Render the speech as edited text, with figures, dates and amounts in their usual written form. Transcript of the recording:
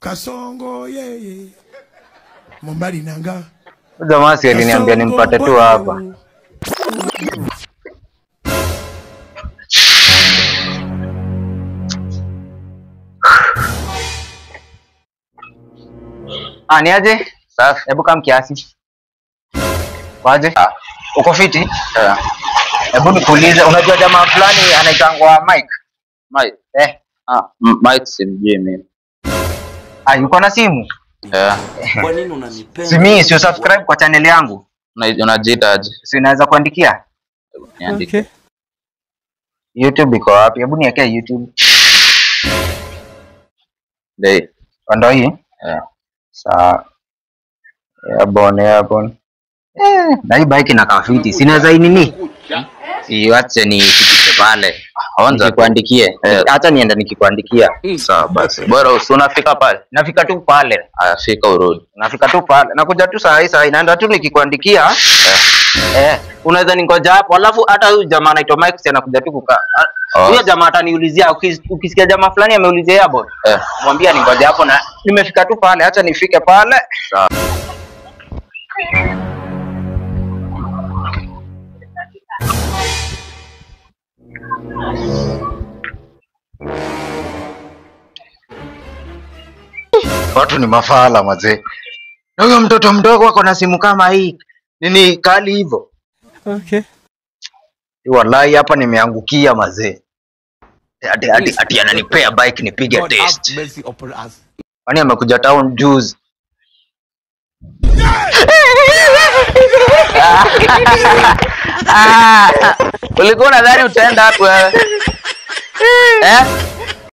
Kasongo yeye. Mombali nanga. Jamaa si aliniambia nimpate tu hapa. Ni aje? Safi. Hebu kama kiasi. Kwaje? Uko fiti? Hebu nikuulize, unajua jamaa fulani anaitangwa Mike? Mike. Mike simjui mimi. Yuko na simu? Kwa nini unanipenda? Si mimi sio subscribe kwa channel yangu. Unajiita aje? Si unaweza kuandikia? Niandike. Okay. YouTube iko wapi? Hebu niwekee YouTube. Dei. Ndio hii? Sawa. Abone. Na hii bike inakaa fiti. Sinaweza hii nini? Iache nifikishe pale. Anza Nikuandikie. Acha nienda nikikuandikia. Sawa basi. Bora unafika pale. Nafika tu pale. Fika urudi. Nafika tu pale. Nakuja tu saa hii naenda tu nikikuandikia. Unaweza ningoja hapo. Alafu hata huyu jamaa anaitwa Mike si anakuja tu kukaa. Huyo jamaa ataniulizia ukisikia jamaa fulani ameulizia hapo. Mwambie ningoja hapo na nimefika tu pale. Acha nifike pale. Sawa. Watu ni mafala mazee. Na huyo mtoto mdogo ako na simu kama hii. Nini kali hivyo? Okay. Wallahi hapa nimeangukia mazee. Ati ananipea bike nipige test. Kwani amekuja town juice. Ulikuwa unadhani utaenda hapo wewe?